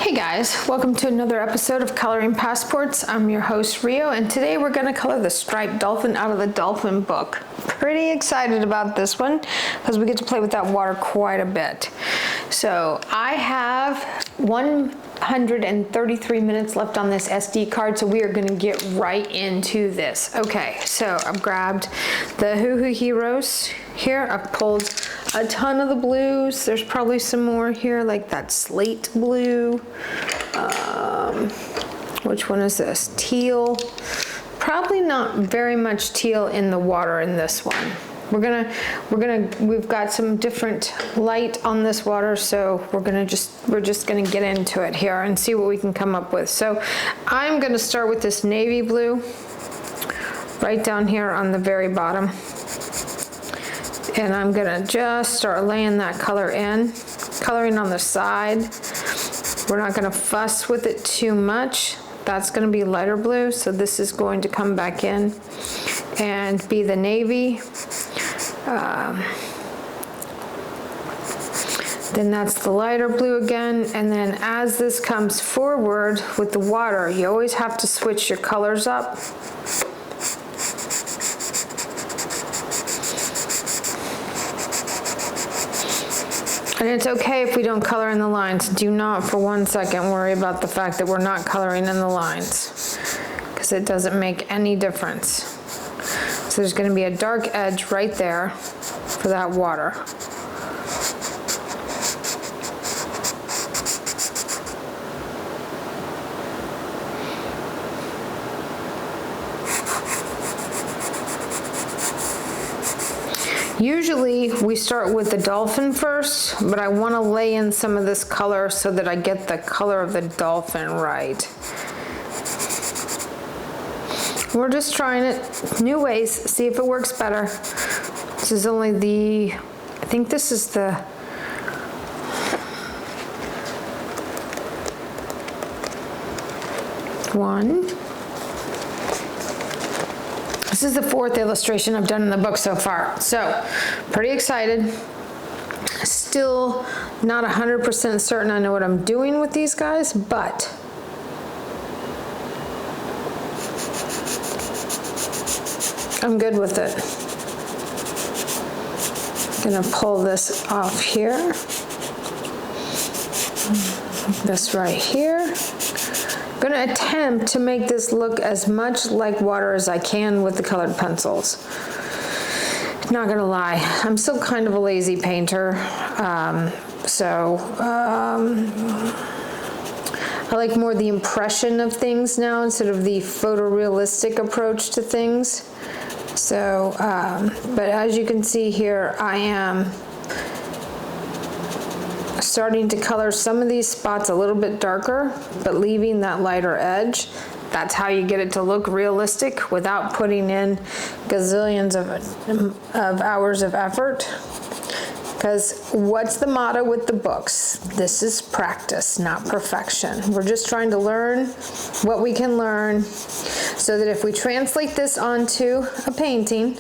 Hey guys, welcome to another episode of Coloring Passports. I'm your host Rio, and today we're going to color the striped dolphin out of the Dolphin book. Pretty excited about this one because we get to play with that water quite a bit. So I have 133 minutes left on this SD card, so we are going to get right into this. Okay, so I've grabbed the Hoo Hoo Heroes here. I've pulled a ton of the blues. There's probably some more here, like that slate blue. Which one is this? Teal. Probably not very much teal in the water in this one. We've got some different light on this water, so we're just gonna get into it here and see what we can come up with. So I'm gonna start with this navy blue right down here on the very bottom. And I'm gonna just start laying that color in, coloring on the side. We're not gonna fuss with it too much. That's gonna be lighter blue, so this is going to come back in and be the navy. Then that's the lighter blue again, and then as this comes forward with the water, you always have to switch your colors up. And it's okay if we don't color in the lines. Do not for 1 second worry about the fact that we're not coloring in the lines, because it doesn't make any difference. So there's going to be a dark edge right there for that water. Usually we start with the dolphin first, but I want to lay in some of this color so that I get the color of the dolphin right. We're just trying it new ways, see if it works better. This is only the, I think this is the one. This is the 4th illustration I've done in the book so far. So, pretty excited. Still not 100% certain I know what I'm doing with these guys, but I'm good with it. I'm gonna pull this off here. This right here. I'm gonna attempt to make this look as much like water as I can with the colored pencils. Not gonna lie, I'm still kind of a lazy painter, I like more the impression of things now instead of the photorealistic approach to things. So, but as you can see here, I am starting to color some of these spots a little bit darker, but leaving that lighter edge. That's how you get it to look realistic without putting in gazillions of hours of effort. Because what's the motto with the books? This is practice, not perfection. We're just trying to learn what we can learn so that if we translate this onto a painting,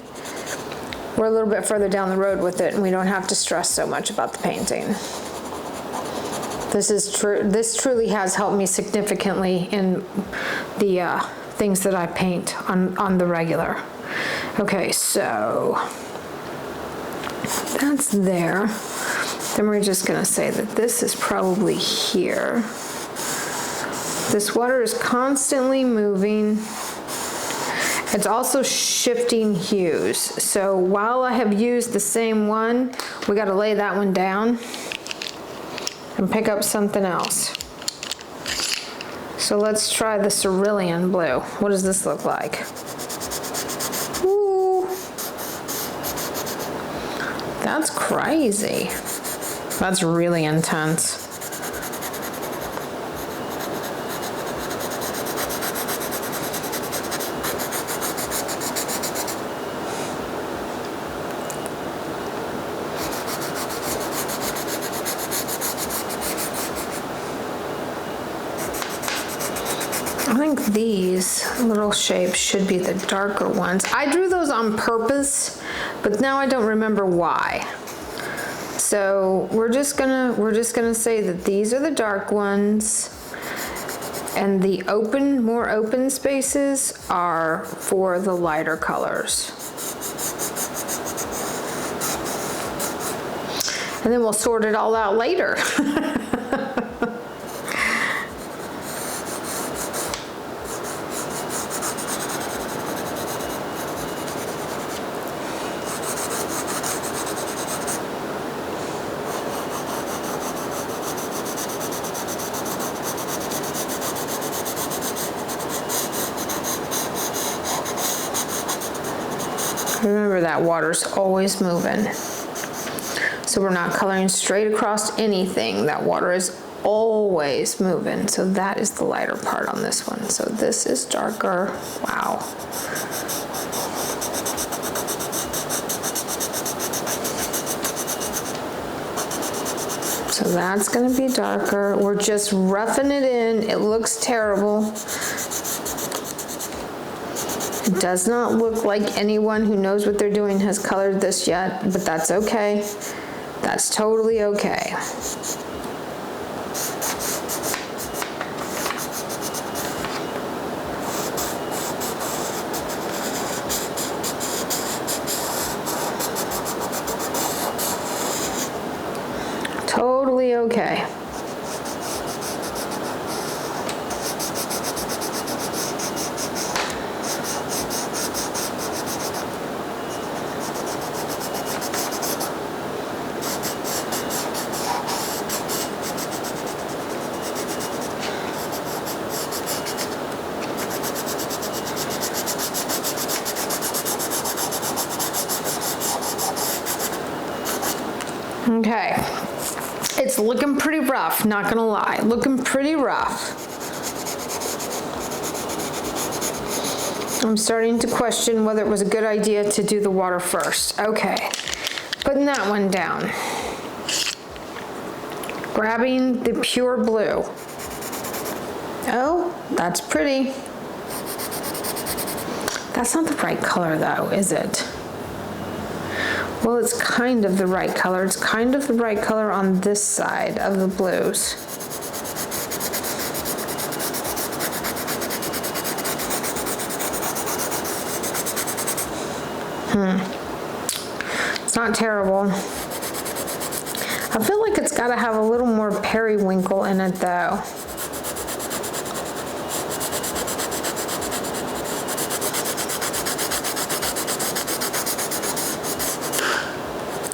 we're a little bit further down the road with it and we don't have to stress so much about the painting. This is true. This truly has helped me significantly in the things that I paint on the regular. Okay, so that's there. Then we're just gonna say that this is probably here. This water is constantly moving. It's also shifting hues. So while I have used the same one, we gotta lay that one down and pick up something else. So let's try the cerulean blue. What does this look like? Ooh. That's crazy. That's really intense. I think these little shapes should be the darker ones. I drew those on purpose, but now I don't remember why. So we're just gonna say that these are the dark ones, and the more open spaces are for the lighter colors. And then we'll sort it all out later. Remember that water's always moving. So we're not coloring straight across anything. That water is always moving. So that is the lighter part on this one. So this is darker. Wow. So that's gonna be darker. We're just roughing it in. It looks terrible. It does not look like anyone who knows what they're doing has colored this yet, but that's okay. That's totally okay. Totally okay. Okay, it's looking pretty rough, not gonna lie, looking pretty rough. I'm starting to question whether it was a good idea to do the water first. Okay, putting that one down. Grabbing the pure blue. Oh, that's pretty. That's not the right color though, is it? Well, it's kind of the right color. It's kind of the right color on this side of the blues. It's not terrible. I feel like it's got to have a little more periwinkle in it though.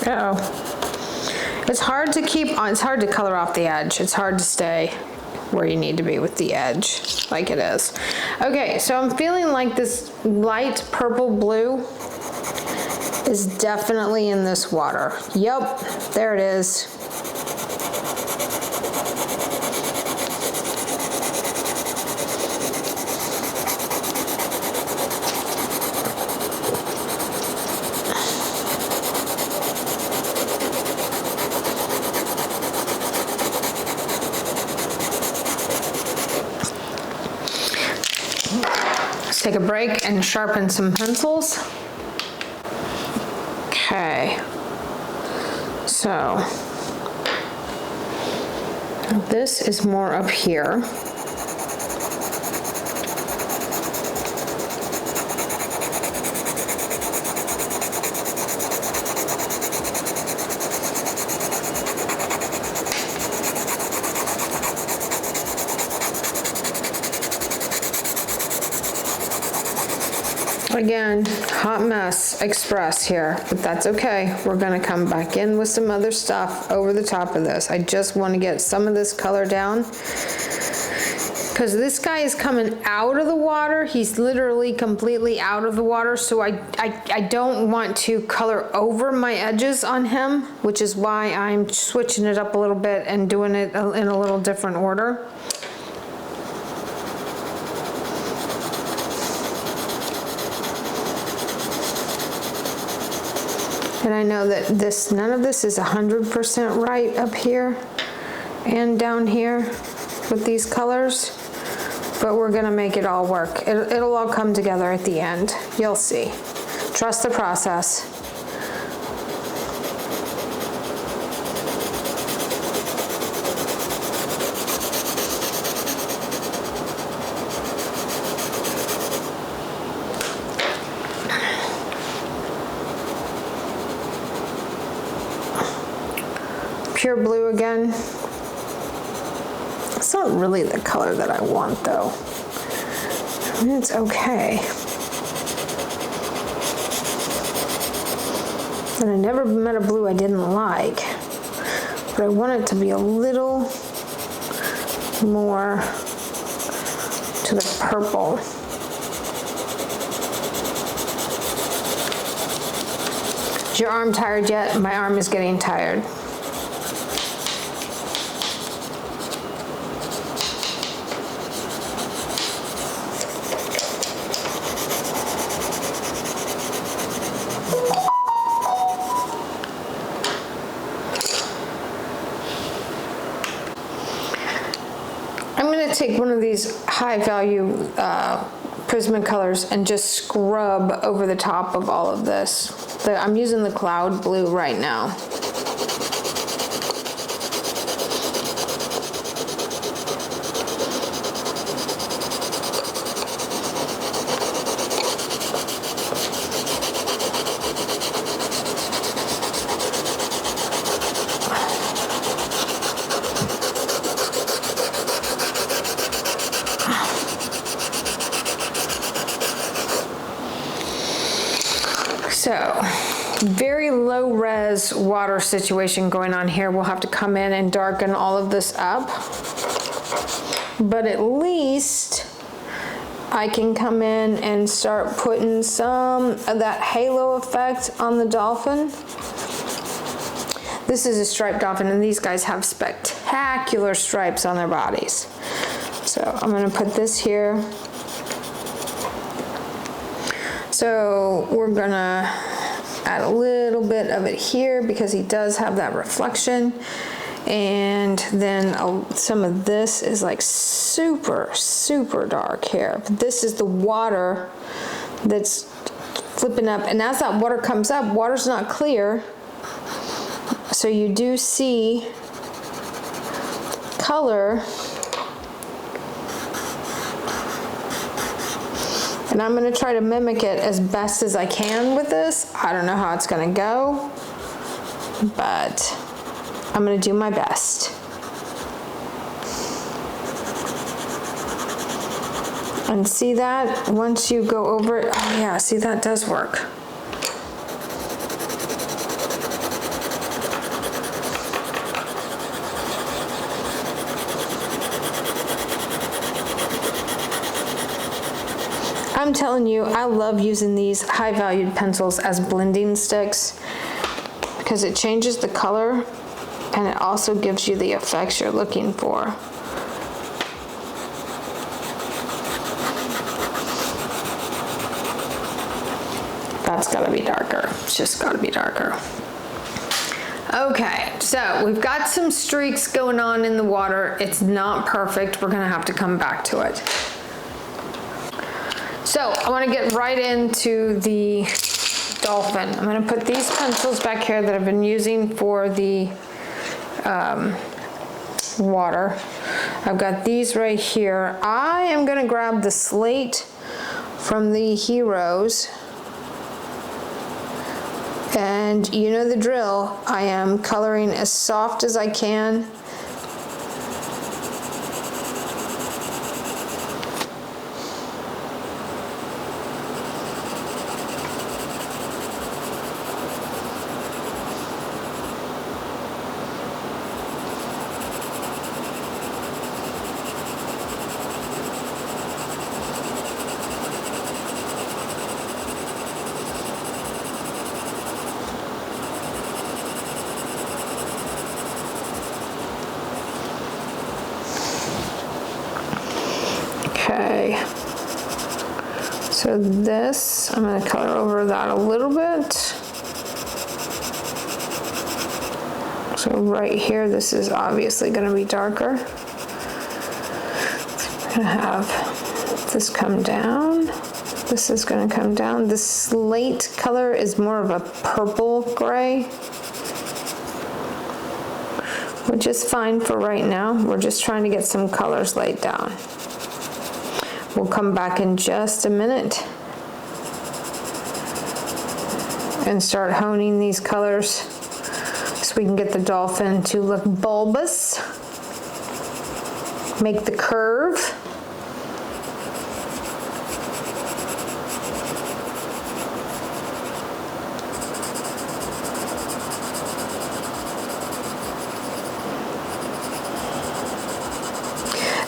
Uh-oh. It's hard to keep on, it's hard to color off the edge. It's hard to stay where you need to be with the edge, like it is. Okay, so I'm feeling like this light purple blue is definitely in this water. Yep, there it is. Take a break and sharpen some pencils. Okay, so this is more up here. Again, hot mess express here, but that's okay. We're gonna come back in with some other stuff over the top of this. I just want to get some of this color down because this guy is coming out of the water. He's literally completely out of the water, so I don't want to color over my edges on him, which is why I'm switching it up a little bit and doing it in a little different order. And I know that none of this is 100% right up here and down here with these colors, but we're gonna make it all work. It'll all come together at the end. You'll see. Trust the process. pure blue again. It's not really the color that I want though. I mean, it's okay. And I never met a blue I didn't like, but I want it to be a little more to the purple. Is your arm tired yet? My arm is getting tired. I'm going to take one of these high value Prismacolors and just scrub over the top of all of this. I'm using the cloud blue right now. So, very low res water situation going on here. We'll have to come in and darken all of this up. But at least I can come in and start putting some of that halo effect on the dolphin. This is a striped dolphin, and these guys have spectacular stripes on their bodies. So I'm gonna put this here. So we're gonna add a little bit of it here because he does have that reflection. And then some of this is like super, super dark here. But this is the water that's flipping up. And as that water comes up, water's not clear. So you do see color. And I'm going to try to mimic it as best as I can with this. I don't know how it's going to go, but I'm going to do my best. And see that once you go over it, oh yeah, see that does work. I'm telling you, I love using these high-valued pencils as blending sticks because it changes the color and it also gives you the effects you're looking for. That's gotta be darker. It's just gotta be darker. Okay, so we've got some streaks going on in the water. It's not perfect. We're gonna have to come back to it. So I want to get right into the dolphin. I'm going to put these pencils back here that I've been using for the water. I've got these right here. I am going to grab the slate from the Heroes. And you know the drill. I am coloring as soft as I can. Okay, so this, I'm going to color over that a little bit. So right here, this is obviously going to be darker. I'm going to have this come down. This is going to come down. The slate color is more of a purple gray, which is fine for right now. We're just trying to get some colors laid down. We'll come back in just a minute and start honing these colors. so we can get the dolphin to look bulbous. Make the curve.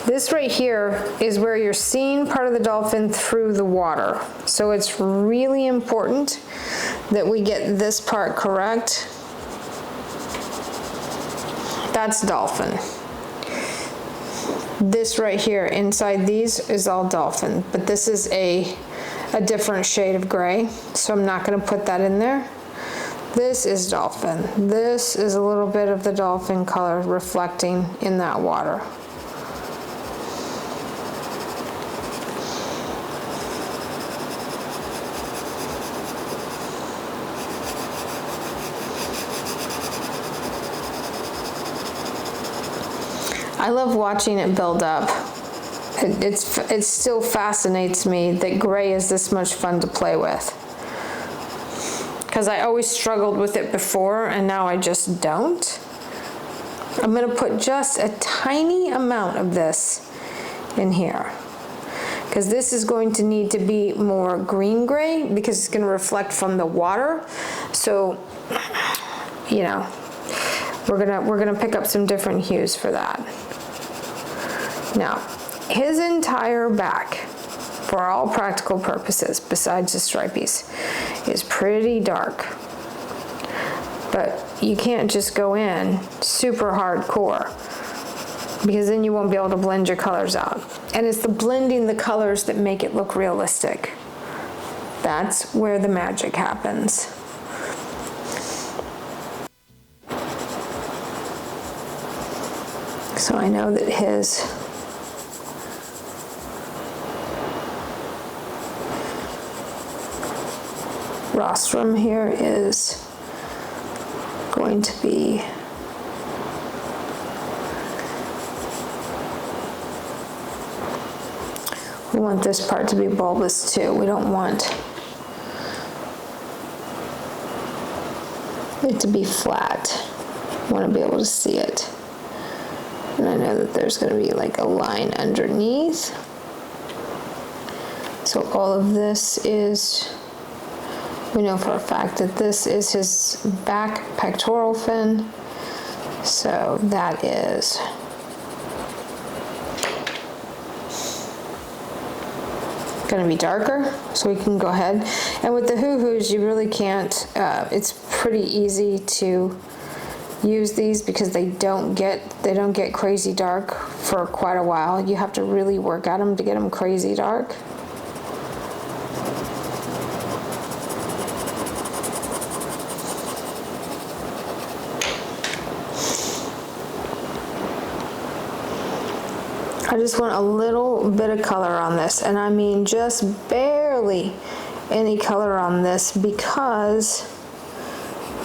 This right here is where you're seeing part of the dolphin through the water. So it's really important that we get this part correct. That's dolphin. This right here inside these is all dolphin, but this is a different shade of gray, so I'm not going to put that in there. This is dolphin. This is a little bit of the dolphin color reflecting in that water. I love watching it build up. It still fascinates me that gray is this much fun to play with. Because I always struggled with it before and now I just don't. I'm going to put just a tiny amount of this in here. Because this is going to need to be more green gray because it's going to reflect from the water. So, you know, we're gonna pick up some different hues for that. Now, his entire back, for all practical purposes, besides the stripies, is pretty dark. But you can't just go in super hardcore because then you won't be able to blend your colors out. And it's the blending the colors that make it look realistic. That's where the magic happens. So I know that his rostrum here is going to be we want this part to be bulbous too. We don't want it to be flat. We want to be able to see it. And I know that there's going to be like a line underneath. So all of this is, we know for a fact that this is his back pectoral fin. So that is going to be darker. So we can go ahead. And with the hoo-hoos, you really can't, it's pretty easy to use these because they don't get crazy dark for quite a while. You have to really work at them to get them crazy dark. I just want a little bit of color on this, and I mean just barely any color on this because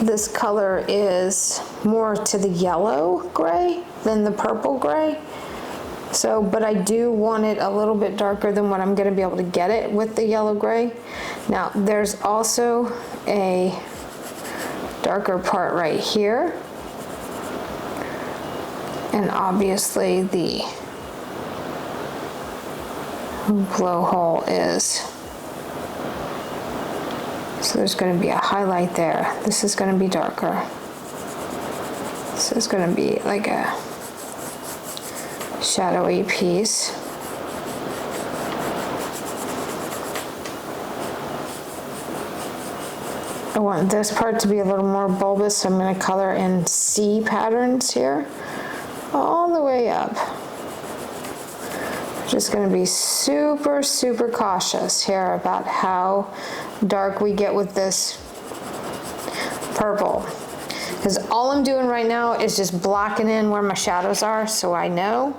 this color is more to the yellow gray than the purple gray. So, but I do want it a little bit darker than what I'm going to be able to get it with the yellow gray. Now, there's also a darker part right here. And obviously the blowhole is, so there's going to be a highlight there. This is going to be darker. This is going to be like a shadowy piece. I want this part to be a little more bulbous, so I'm going to color in C patterns here all the way up. Just going to be super, super cautious here about how dark we get with this purple. Because all I'm doing right now is just blocking in where my shadows are so I know.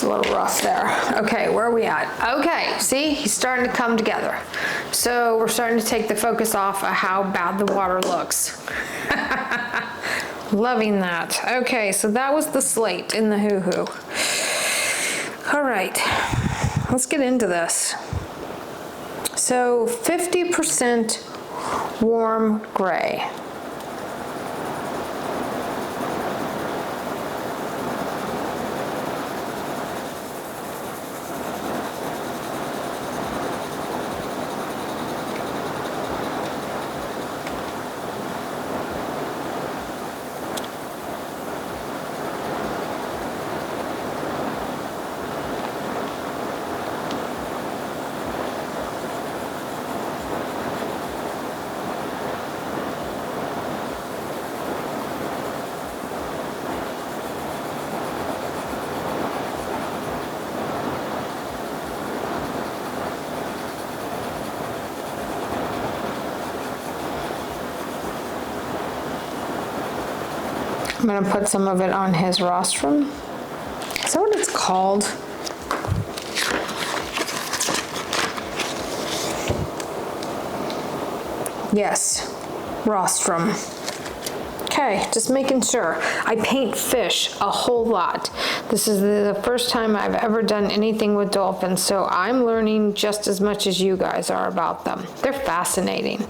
a little rough there. Okay, where are we at? Okay, see, he's starting to come together. So we're starting to take the focus off of how bad the water looks. Loving that. Okay, so that was the slate in the hoo-hoo. All right, let's get into this. So 50% warm gray. I'm gonna put some of it on his rostrum. Is that what it's called? Yes, rostrum. Okay, just making sure. I paint fish a whole lot. This is the first time I've ever done anything with dolphins, so I'm learning just as much as you guys are about them. They're fascinating.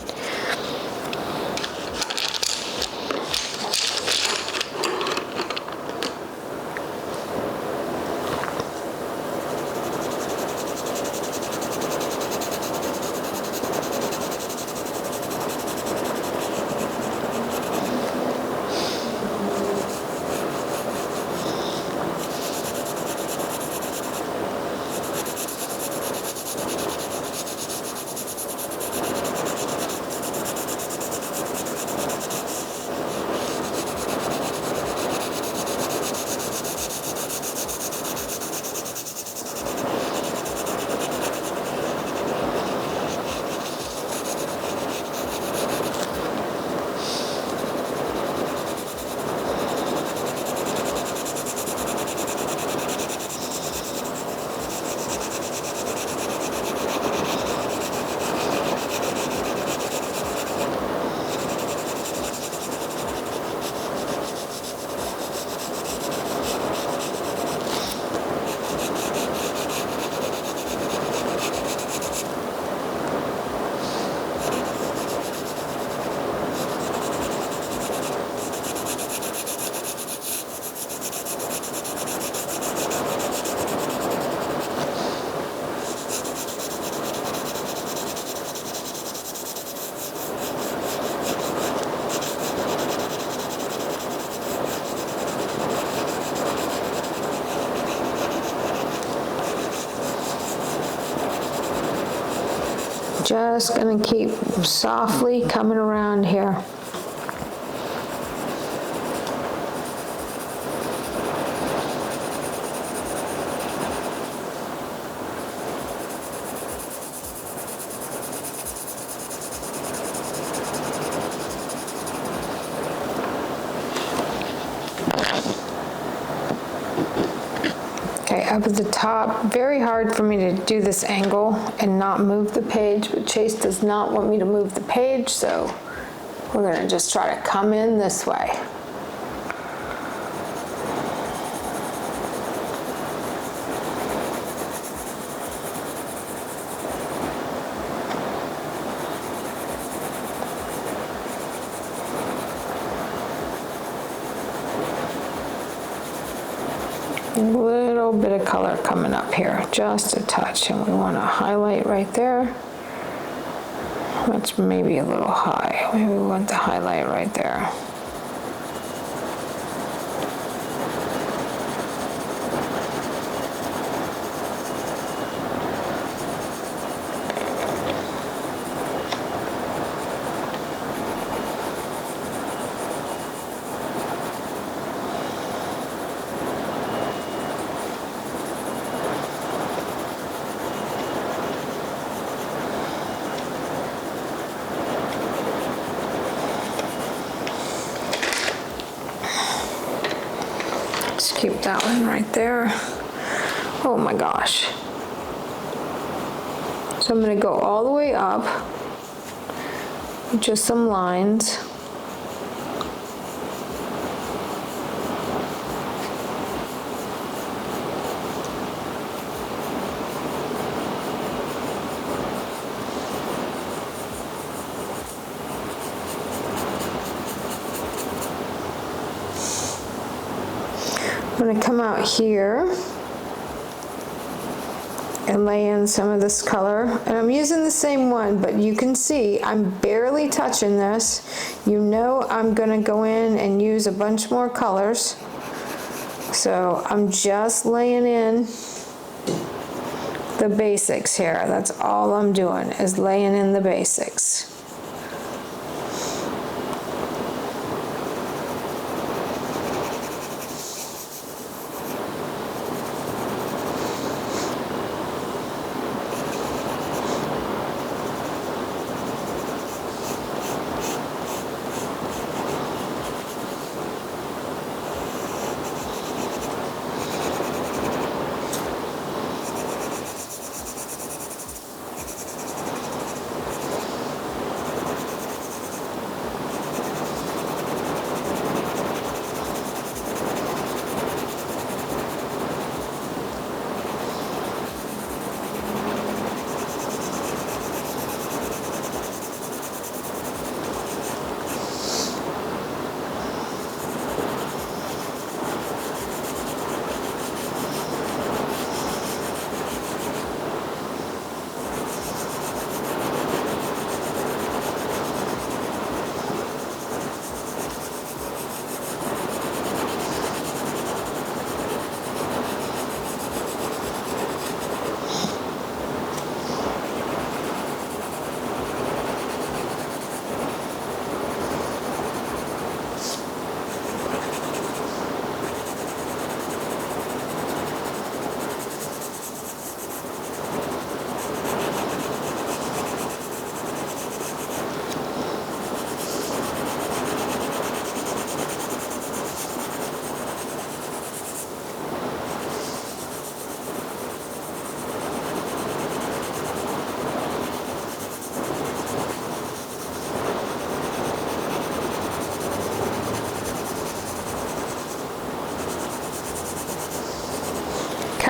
Just gonna keep softly coming around here. Okay, up at the top, very hard for me to do this angle and not move the page, but Chase does not want me to move the page, so we're gonna just try to come in this way. A little bit of color coming up here, just a touch, and we want to highlight right there. That's maybe a little high. Maybe we want to highlight right there. Keep that one right there. Oh my gosh. So I'm going to go all the way up, just some lines. I'm going to come out here and lay in some of this color, and I'm using the same one, but you can see I'm barely touching this. You know I'm gonna go in and use a bunch more colors, so I'm just laying in the basics here. That's all I'm doing, is laying in the basics.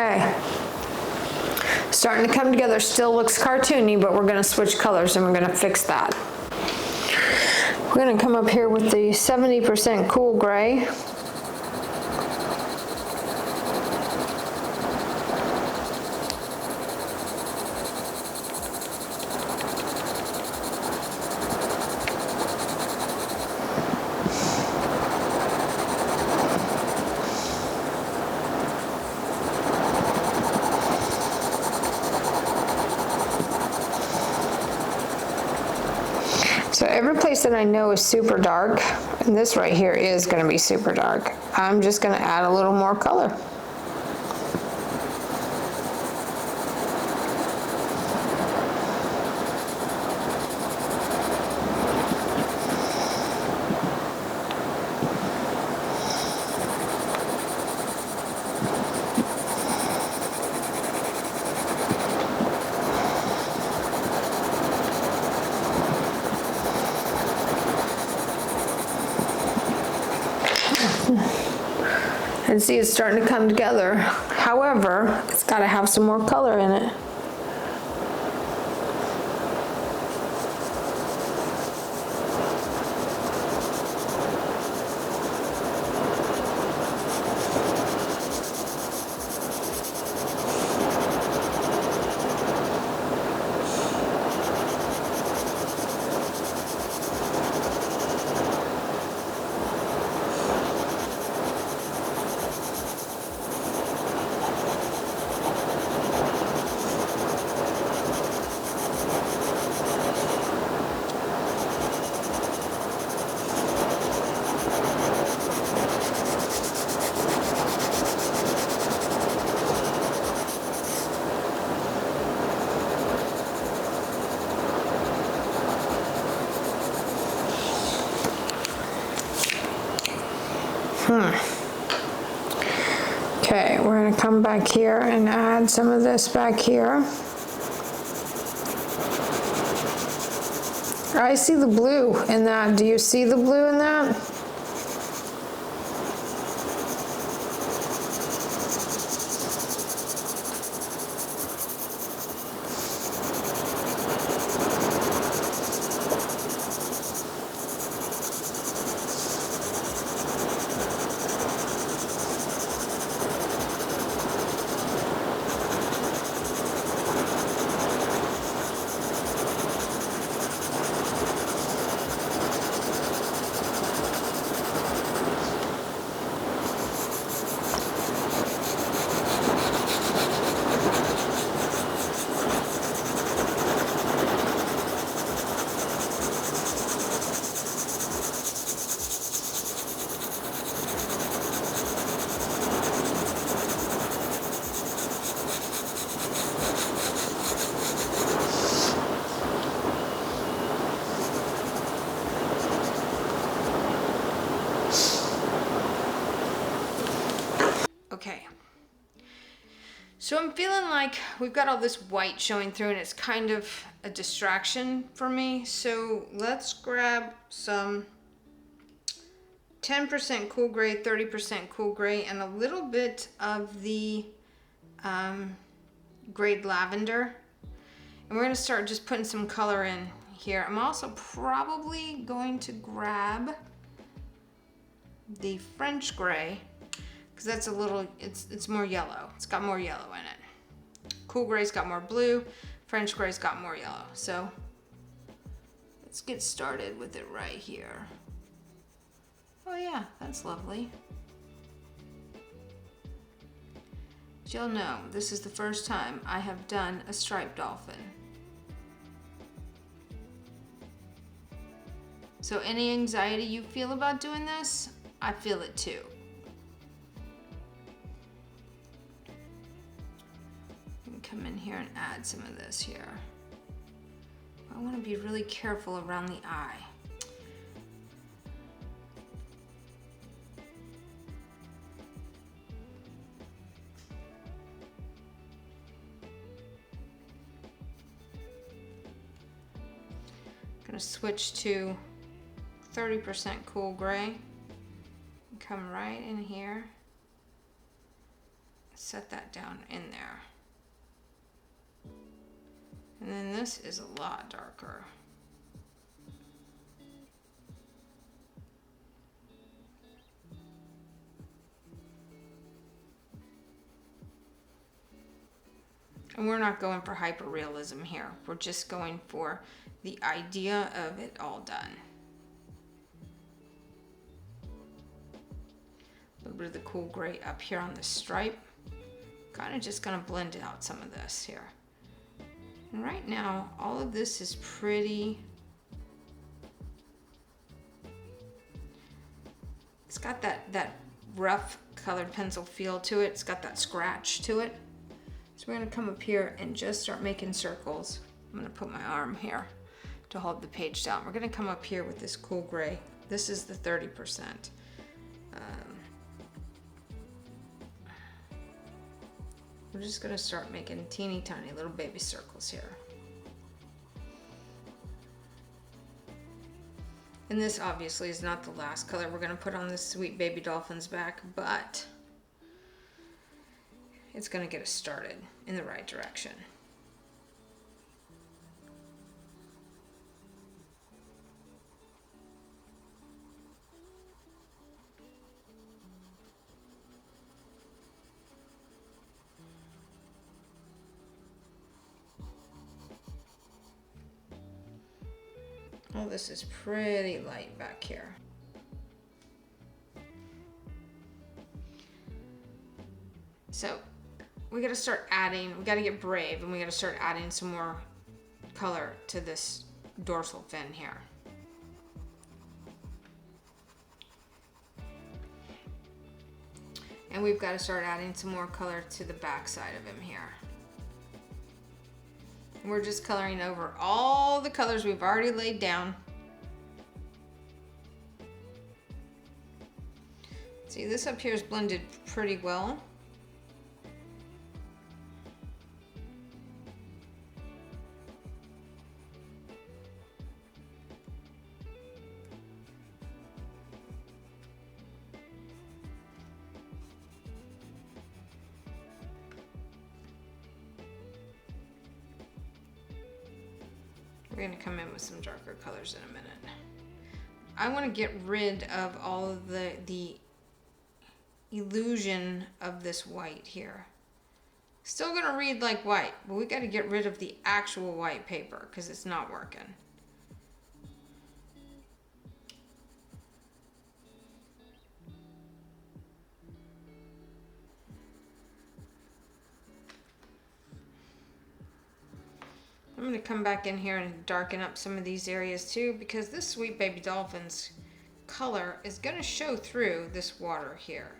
Okay, starting to come together. Still looks cartoony, but we're gonna switch colors and we're gonna fix that. We're gonna come up here with the 70% cool gray. So every place that I know is super dark, and this right here is going to be super dark, I'm just going to add a little more color. And see, it's starting to come together. However, it's got to have some more color in it. Okay, Okay, we're gonna come back here and add some of this back here. I see the blue in that. Do you see the blue in that? Okay, so I'm feeling like we've got all this white showing through and it's kind of a distraction for me. So let's grab some 10% cool gray, 30% cool gray, and a little bit of the grayed lavender. And we're gonna start just putting some color in here. I'm also probably going to grab the French gray, because that's a little, it's more yellow. It's got more yellow in it. Cool gray's got more blue. French gray's got more yellow. So let's get started with it right here. Oh yeah, that's lovely. As you'll know, this is the first time I have done a striped dolphin. So any anxiety you feel about doing this, I feel it too. Come in here and add some of this here. I want to be really careful around the eye. I'm going to switch to 30% cool gray. Come right in here. Set that down in there. And then this is a lot darker. And we're not going for hyperrealism here. We're just going for the idea of it all done. A little bit of the cool gray up here on the stripe. Kind of just gonna blend out some of this here. And right now, all of this is pretty, it's got that rough colored pencil feel to it. It's got that scratch to it. So we're gonna come up here and just start making circles. I'm gonna put my arm here to hold the page down. We're gonna come up here with this cool gray. This is the 30%. We're just gonna start making teeny tiny little baby circles here. And this obviously is not the last color we're gonna put on this sweet baby dolphin's back, but it's gonna get us started in the right direction. Oh, this is pretty light back here. So we gotta start adding, we gotta get brave and we gotta start adding some more color to this dorsal fin here. And we've got to start adding some more color to the back side of him here. We're just coloring over all the colors we've already laid down. See, this up here is blended pretty well. We're gonna come in with some darker colors in a minute. I want to get rid of all of the illusion of this white here. Still gonna read like white, but we got to get rid of the actual white paper because it's not working. I'm going to come back in here and darken up some of these areas too, because this Sweet Baby Dolphin's color is going to show through this water here.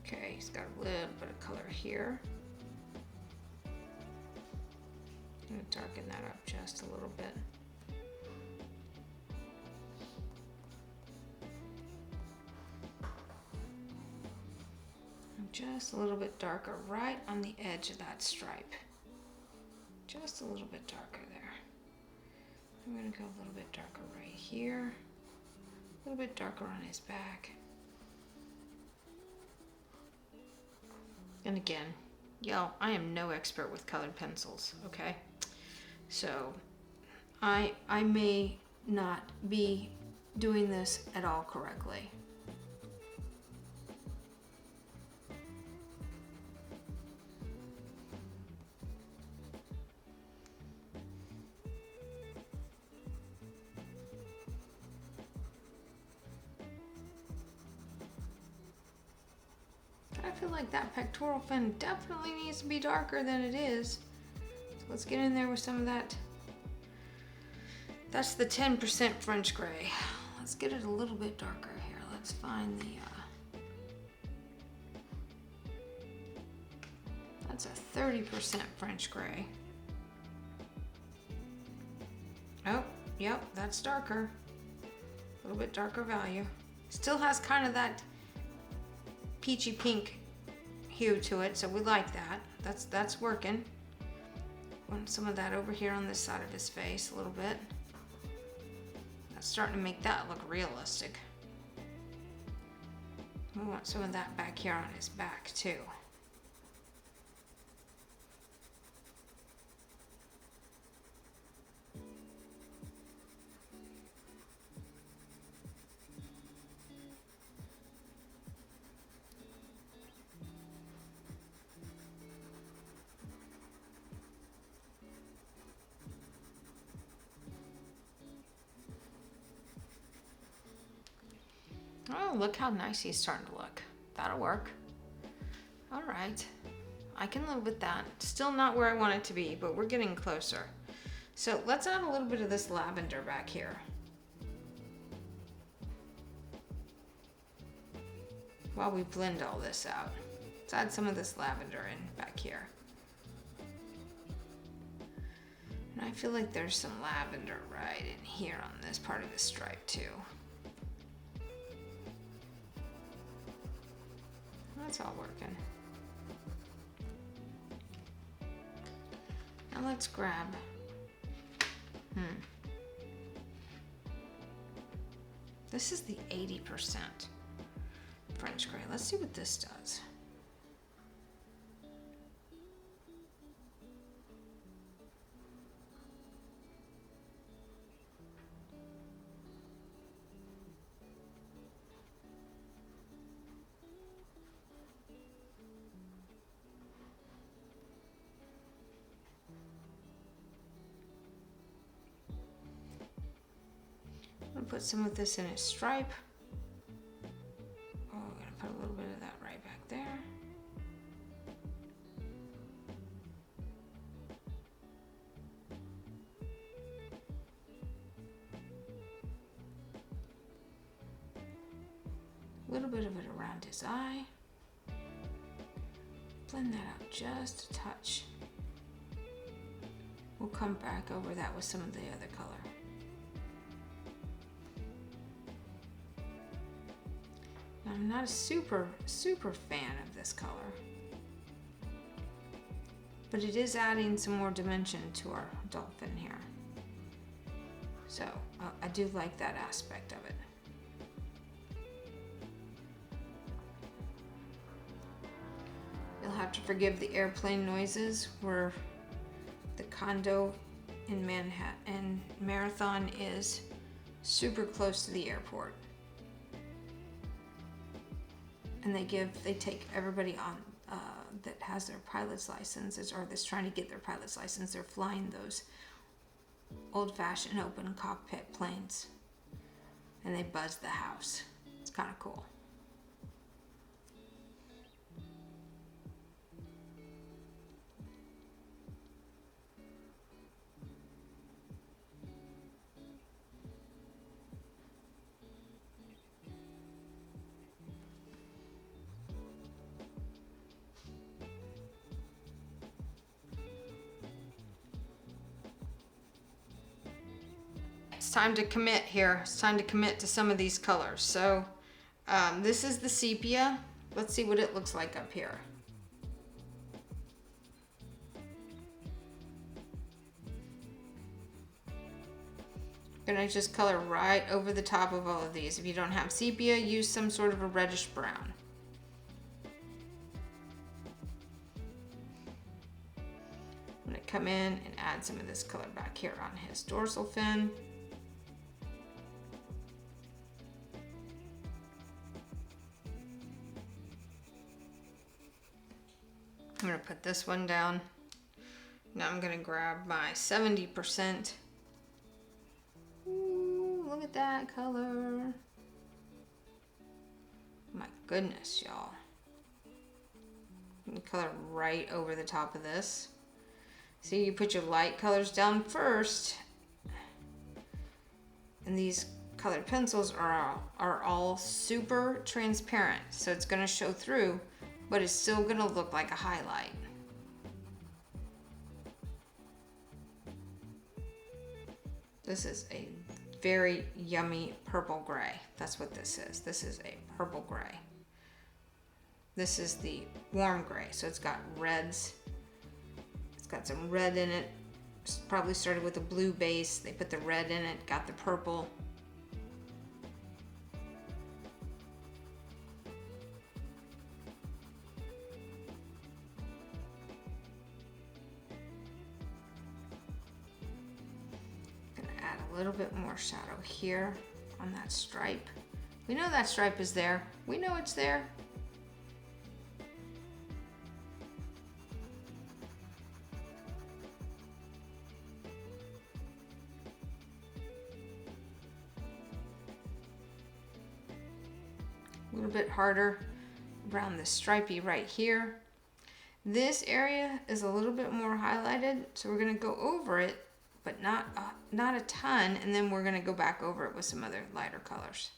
Okay, he's got a little bit of color here. I'm going to darken that up just a little bit. And just a little bit darker right on the edge of that stripe. Just a little bit darker there. I'm going to go a little bit darker right here. A little bit darker on his back. And again, y'all, I am no expert with colored pencils, okay? So I may not be doing this at all correctly. I feel like that pectoral fin definitely needs to be darker than it is. So let's get in there with some of that. That's the 10% French gray. Let's get it a little bit darker here. Let's find the, that's a 30% French gray. Oh, yep, that's darker. A little bit darker value. Still has kind of that peachy pink hue to it, so we like that. That's working. Want some of that over here on this side of his face a little bit. That's starting to make that look realistic. We want some of that back here on his back too. Oh, look how nice he's starting to look. That'll work. All right. I can live with that. Still not where I want it to be, but we're getting closer. So let's add a little bit of this lavender back here. While we blend all this out. Let's add some of this lavender in back here. And I feel like there's some lavender right in here on this part of the stripe too. That's all working. Now let's grab, this is the 80% French gray. Let's see what this does. I'm gonna put some of this in his stripe. Oh, I'm gonna put a little bit of that right back there. A little bit of it around his eye. Blend that out just a touch. We'll come back over that with some of the other color. I'm not a super fan of this color. But it is adding some more dimension to our dolphin here. So I do like that aspect of it. You'll have to forgive the airplane noises. Where the condo in Manhattan and Marathon is super close to the airport. And they take everybody on that has their pilot's licenses or that's trying to get their pilot's license. They're flying those old-fashioned open cockpit planes, and they buzz the house. It's kind of cool. It's time to commit here. It's time to commit to some of these colors. So this is the sepia. Let's see what it looks like up here. Gonna just color right over the top of all of these. If you don't have sepia, use some sort of a reddish brown. I'm gonna come in and add some of this color back here on his dorsal fin. I'm gonna put this one down. Now I'm gonna grab my 70%. Ooh, look at that color. My goodness, y'all. I'm gonna color right over the top of this. See, you put your light colors down first, and these colored pencils are all super transparent, so it's gonna show through, but it's still gonna look like a highlight. This is a very yummy purple gray. That's what this is. This is a purple gray. This is the warm gray, so it's got reds. It's got some red in it. Probably started with a blue base. They put the red in it, got the purple. A little bit more shadow here on that stripe. We know that stripe is there. We know it's there. A little bit harder around the stripey right here. This area is a little bit more highlighted, so we're gonna go over it, but not a ton, and then we're gonna go back over it with some other lighter colors.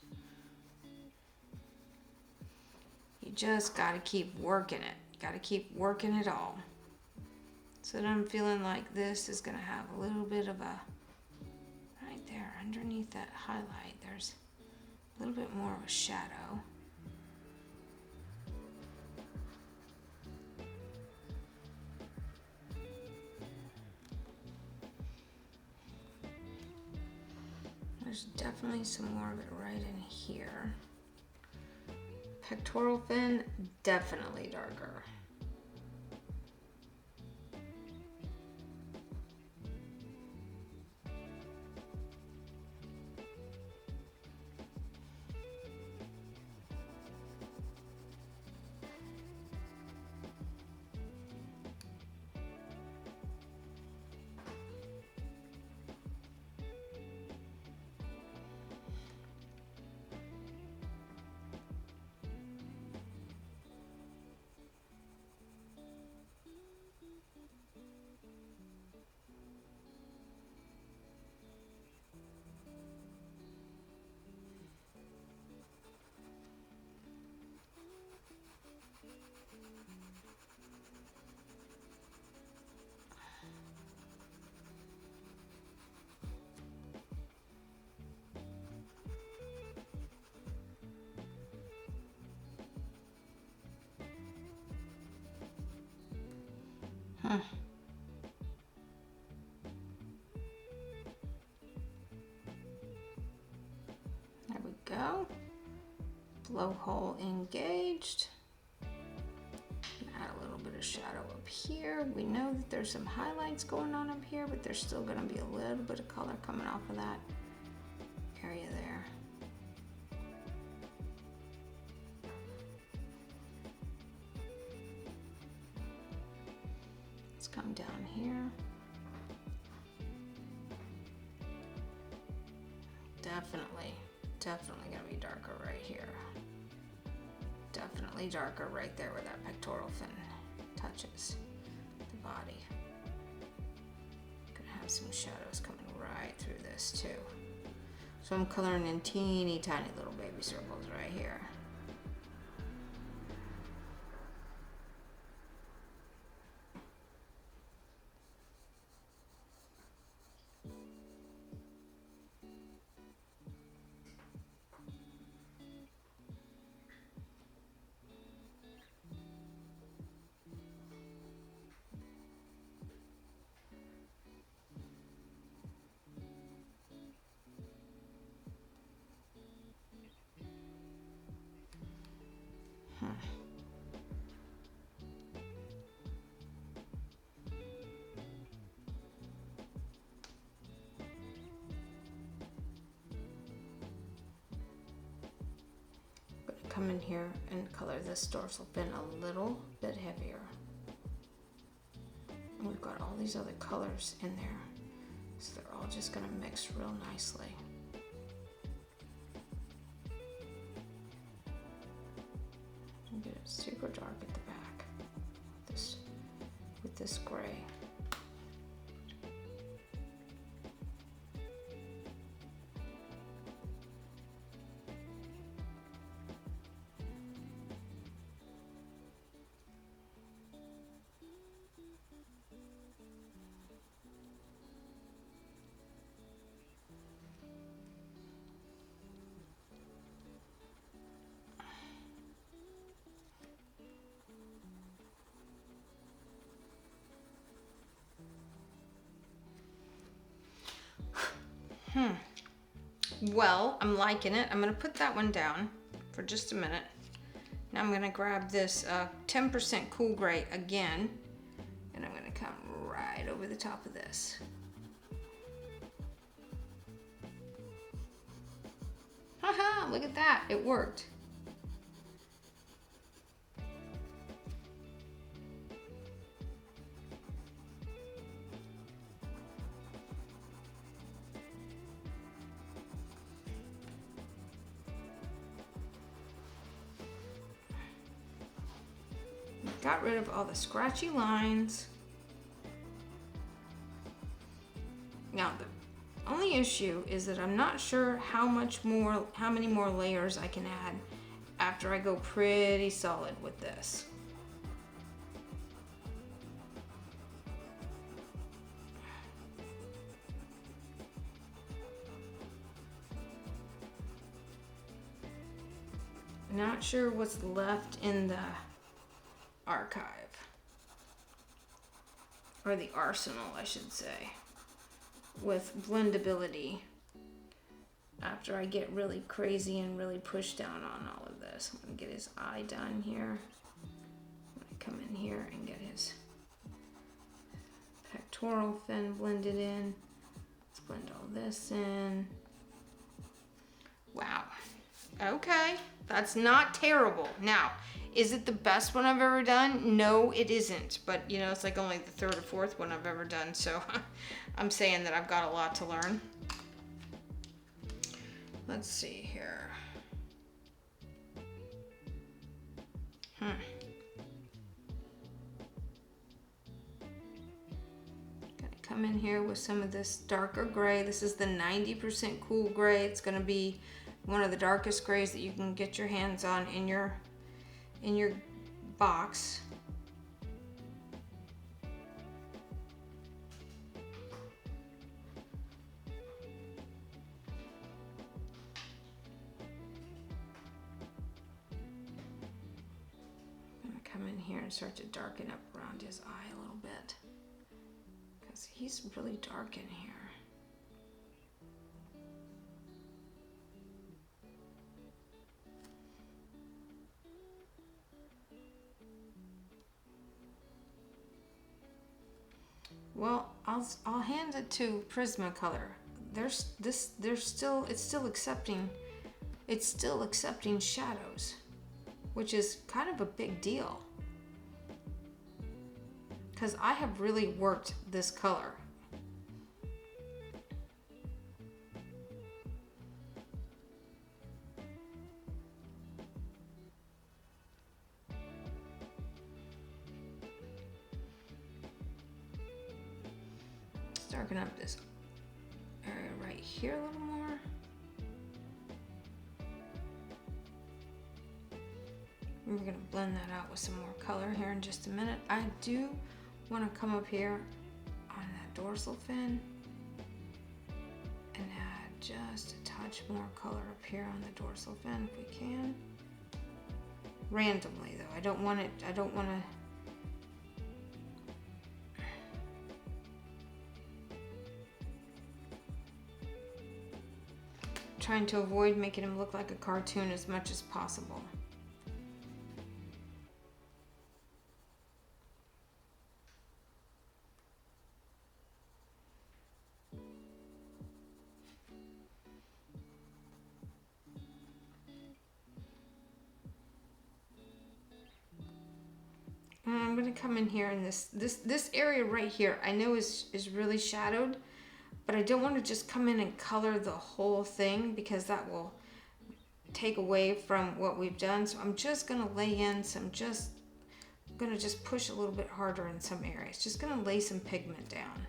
You just gotta keep working it. You gotta keep working it all. So that I'm feeling like this is gonna have a little bit of a, right there, underneath that highlight, there's a little bit more of a shadow. There's definitely some more of it right in here. Pectoral fin, definitely darker. go. Blowhole engaged. Add a little bit of shadow up here. We know that there's some highlights going on up here, but there's still gonna be a little bit of color coming off of that area there. Let's come down here. Definitely gonna be darker right here. Definitely darker right there where that pectoral fin touches the body. Gonna have some shadows coming right through this too. So I'm coloring in teeny tiny little baby circles right here. Come in here and color this dorsal fin a little bit heavier. And we've got all these other colors in there, so they're all just gonna mix real nicely. And get it super dark at the back with this gray. Well, I'm liking it. I'm gonna put that one down for just a minute. Now I'm gonna grab this 10% cool gray again, and I'm gonna come right over the top of this. Haha, look at that, it worked. Got rid of all the scratchy lines. Now the only issue is that I'm not sure how many more layers I can add after I go pretty solid with this. Not sure what's left in the archive, or the arsenal, I should say, with blendability after I get really crazy and really push down on all of this. I'm gonna get his eye done here. I'm gonna come in here and get his pectoral fin blended in. Let's blend all this in. Wow. Okay, that's not terrible. Now, is it the best one I've ever done? No, it isn't. But, you know, it's like only the third or fourth one I've ever done. So I'm saying that I've got a lot to learn. Let's see here. Gotta come in here with some of this darker gray. This is the 90% cool gray. It's gonna be one of the darkest grays that you can get your hands on in your box. I'm gonna come in here and start to darken up around his eye a little bit, because he's really dark in here. Well, I'll hand it to Prismacolor. It's still accepting shadows, which is kind of a big deal. Because I have really worked this color. Darken up this area right here a little more. We're gonna blend that out with some more color here in just a minute. I do want to come up here on that dorsal fin and add just a touch more color up here on the dorsal fin if we can. Randomly though, I don't want to trying to avoid making him look like a cartoon as much as possible. And I'm going to come in here in this area right here. I know is really shadowed, but I don't want to just come in and color the whole thing because that will take away from what we've done. So I'm just going to lay in some, going to just push a little bit harder in some areas. Just going to lay some pigment down.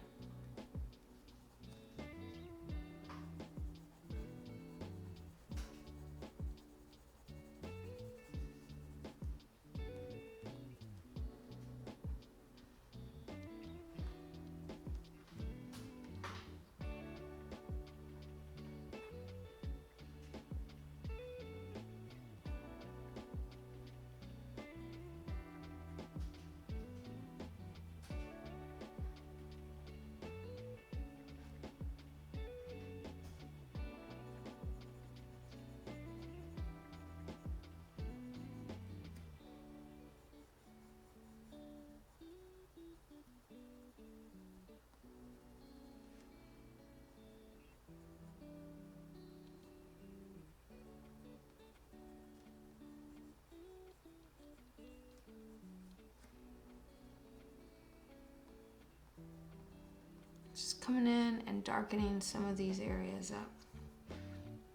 Just coming in and darkening some of these areas up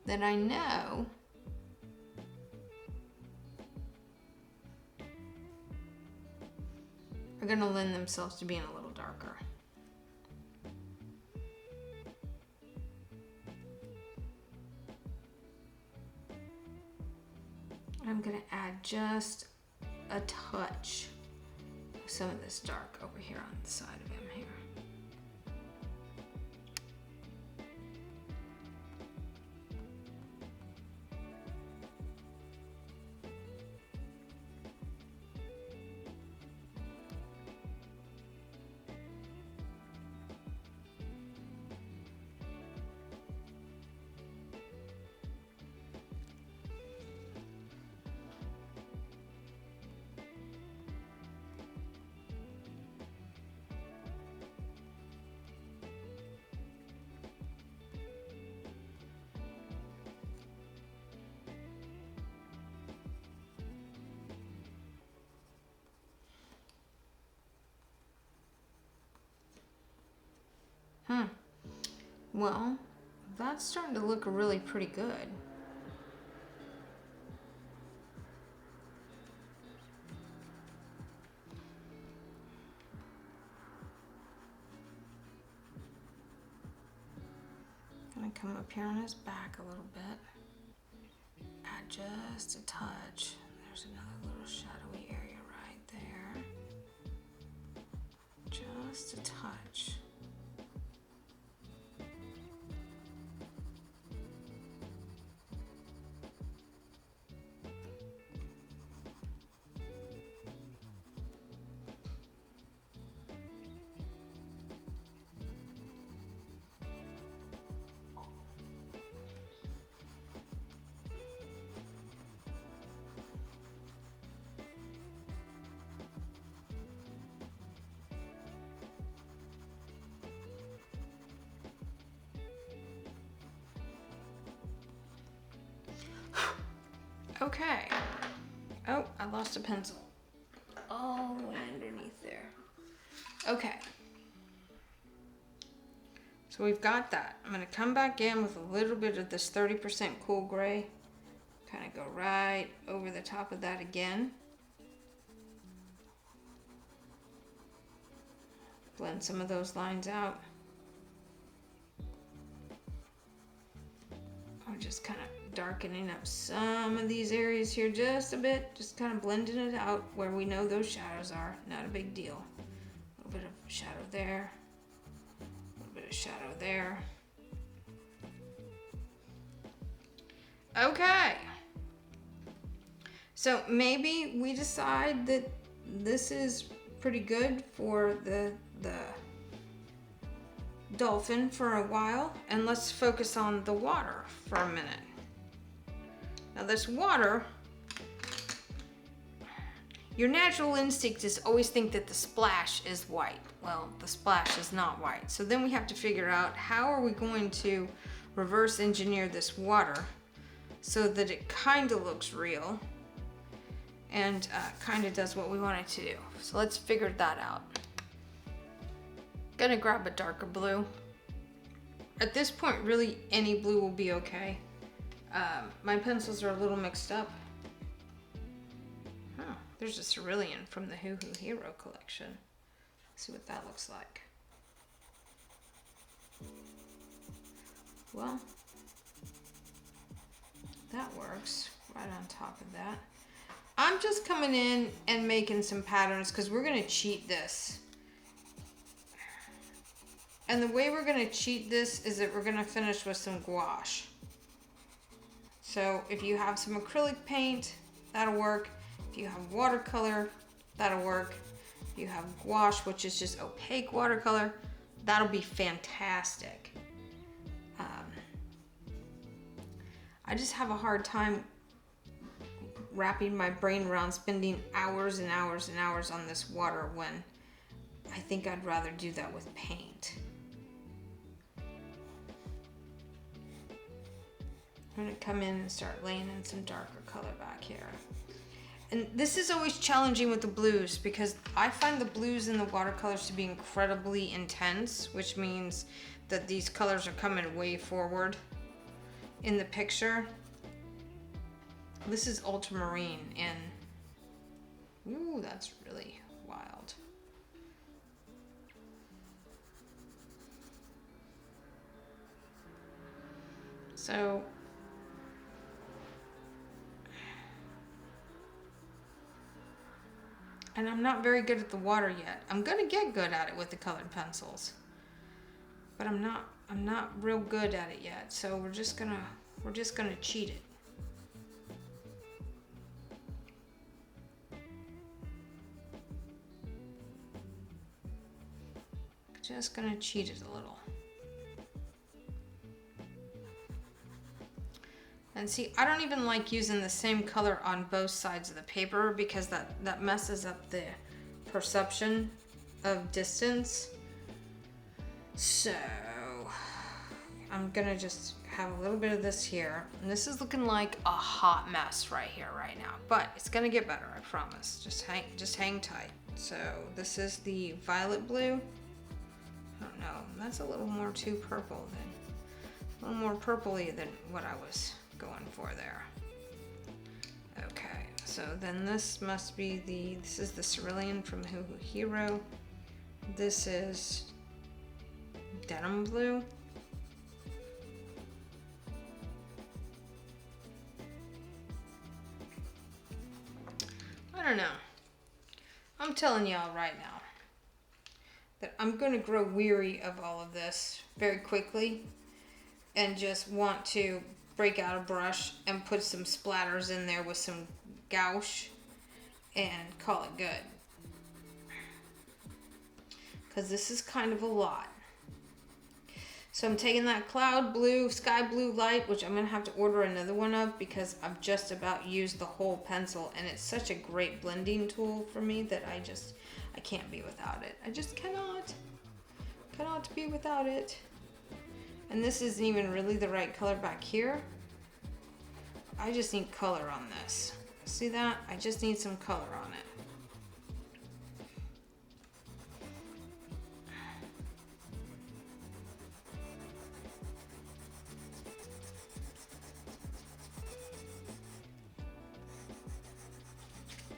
that I know are going to lend themselves to being a little darker. I'm going to add just a touch of some of this dark over here on the side of him here. Well, that's starting to look really pretty good. Gonna come up here on his back a little bit. Add just a touch. There's another little shadowy area right there. Just a touch. Okay. Oh, I lost a pencil. All the way underneath there. Okay. So we've got that. I'm gonna come back in with a little bit of this 30% cool gray. Kind of go right over the top of that again. Blend some of those lines out. I'm just kind of darkening up some of these areas here just a bit, just kind of blending it out where we know those shadows are. Not a big deal. A little bit of shadow there, a little bit of shadow there. Okay. So maybe we decide that this is pretty good for the dolphin for a while, and let's focus on the water for a minute. Now this water, your natural instinct is always think that the splash is white. Well, the splash is not white. So then we have to figure out how are we going to reverse engineer this water so that it kind of looks real and kind of does what we want it to do. So let's figure that out. Gonna grab a darker blue. At this point, really any blue will be okay. My pencils are a little mixed up. Oh, there's a cerulean from the Hoo Hoo Hero collection. Let's see what that looks like. Well, that works right on top of that. I'm just coming in and making some patterns because we're gonna cheat this. And the way we're gonna cheat this is that we're gonna finish with some gouache. So if you have some acrylic paint, that'll work. If you have watercolor, that'll work. If you have gouache, which is just opaque watercolor, that'll be fantastic. I just have a hard time wrapping my brain around spending hours and hours and hours on this water when I think I'd rather do that with paint. I'm gonna come in and start laying in some darker color back here. And this is always challenging with the blues because I find the blues and the watercolors to be incredibly intense, which means that these colors are coming way forward in the picture. This is ultramarine and ooh, that's really wild. So and I'm not very good at the water yet. I'm gonna get good at it with the colored pencils, but I'm not real good at it yet. So we're just gonna cheat it. Just gonna cheat it a little. And see, I don't even like using the same color on both sides of the paper because that messes up the perception of distance. So I'm gonna just have a little bit of this here. And this is looking like a hot mess right here, right now. But it's gonna get better, I promise. Just hang tight. So this is the violet blue. I don't know, that's a little more too purple a little more purpley than what I was going for there. Okay, so then this must be this is the cerulean from Hoo Hoo Hero. This is denim blue. I don't know. I'm telling y'all right now that I'm going to grow weary of all of this very quickly and just want to break out a brush and put some splatters in there with some gouache and call it good. Because this is kind of a lot. So I'm taking that cloud blue, sky blue light, which I'm going to have to order another one of because I've just about used the whole pencil and it's such a great blending tool for me that I can't be without it. I just cannot be without it. And this isn't even really the right color back here. I just need color on this. See that? I just need some color on it.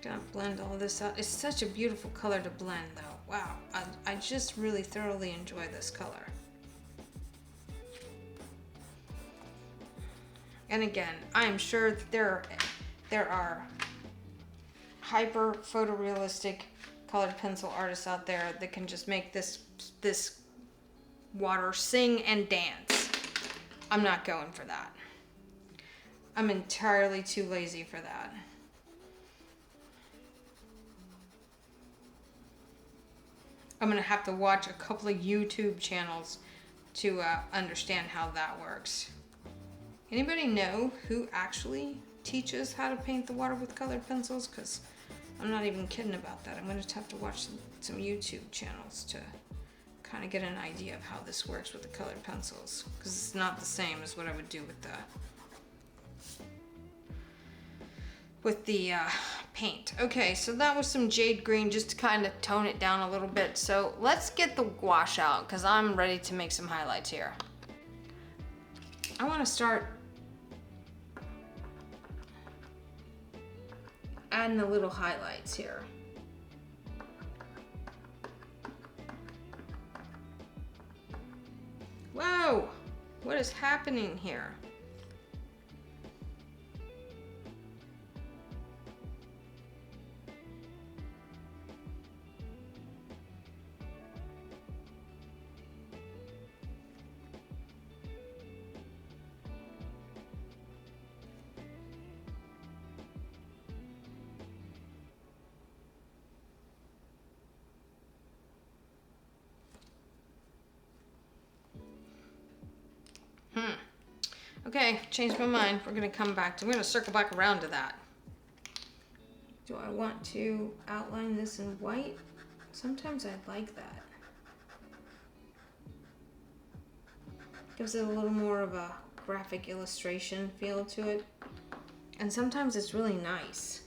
Gonna blend all this out. It's such a beautiful color to blend though. Wow, I just really thoroughly enjoy this color. And again, I am sure that there are hyper photorealistic colored pencil artists out there that can just make this water sing and dance. I'm not going for that. I'm entirely too lazy for that. I'm gonna have to watch a couple of YouTube channels to understand how that works. Anybody know who actually teaches how to paint the water with colored pencils? Because I'm not even kidding about that. I'm gonna have to watch some YouTube channels to kind of get an idea of how this works with the colored pencils. Because it's not the same as what I would do with the paint. Okay, so that was some jade green just to kind of tone it down a little bit. So let's get the gouache out because I'm ready to make some highlights here. I want to start adding the little highlights here. Whoa, what is happening here? Okay, changed my mind. We're gonna come back to, we're gonna circle back around to that. Do I want to outline this in white? Sometimes I like that. Gives it a little more of a graphic illustration feel to it. And sometimes it's really nice.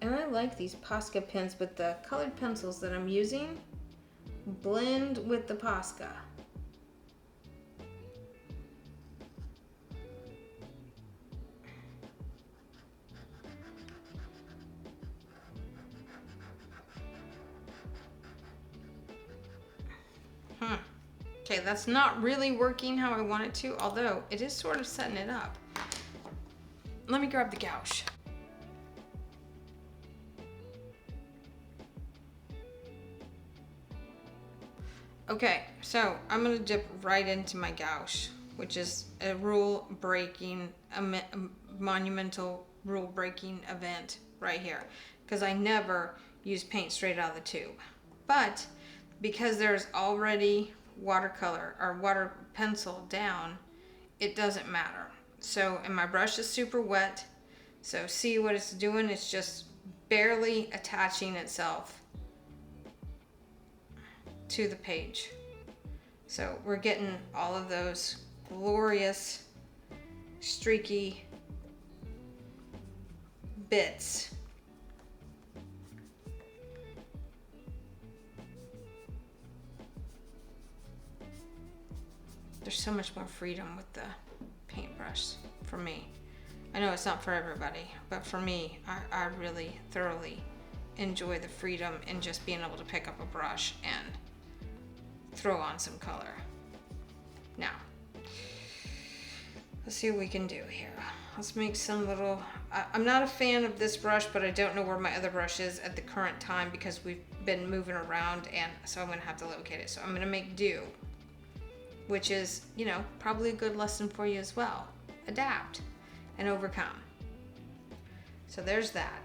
And I like these Posca pens, but the colored pencils that I'm using blend with the Posca. Okay, that's not really working how I want it to, although it is sort of setting it up. Let me grab the gouache. Okay, so I'm gonna dip right into my gouache, which is a rule-breaking, monumental rule-breaking event right here, because I never use paint straight out of the tube. But because there's already watercolor or water pencil down, it doesn't matter. So, and my brush is super wet, so see what it's doing? It's just barely attaching itself to the page. So we're getting all of those glorious streaky bits. There's so much more freedom with the paintbrush for me. I know it's not for everybody, but for me, I really thoroughly enjoy the freedom in just being able to pick up a brush and throw on some color. Now, let's see what we can do here. Let's make some little, I'm not a fan of this brush, but I don't know where my other brush is at the current time because we've been moving around, and so I'm gonna have to locate it. So I'm gonna make do, which is, you know, probably a good lesson for you as well. Adapt and overcome. So there's that.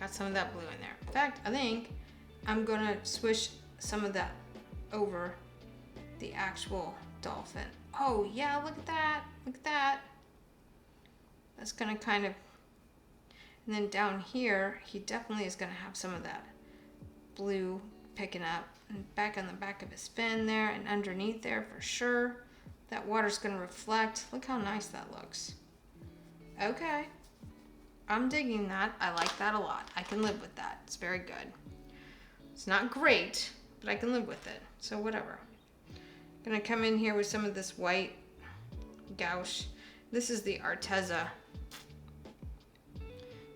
Got some of that blue in there. In fact, I think I'm gonna swish some of that over the actual dolphin. Oh yeah, look at that, look at that. That's gonna kind of, and then down here, he definitely is gonna have some of that blue picking up and back on the back of his fin there and underneath there for sure. That water's gonna reflect. Look how nice that looks. Okay, I'm digging that. I like that a lot. I can live with that. It's very good. It's not great, but I can live with it. So whatever. Gonna come in here with some of this white gouache. This is the Arteza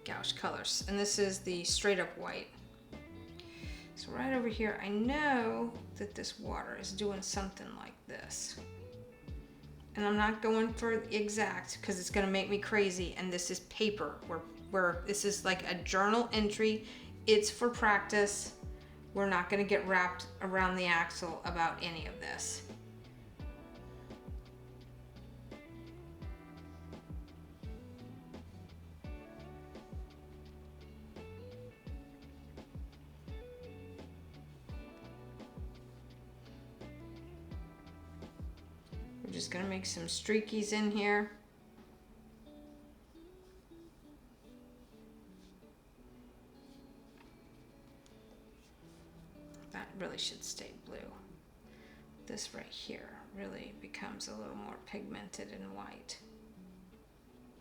gouache colors, and this is the straight up white. So right over here, I know that this water is doing something like this. And I'm not going for exact because it's gonna make me crazy, and this is paper. Where this is like a journal entry. It's for practice. We're not gonna get wrapped around the axle about any of this. We're just gonna make some streakies in here. That really should stay blue. This right here really becomes a little more pigmented and white.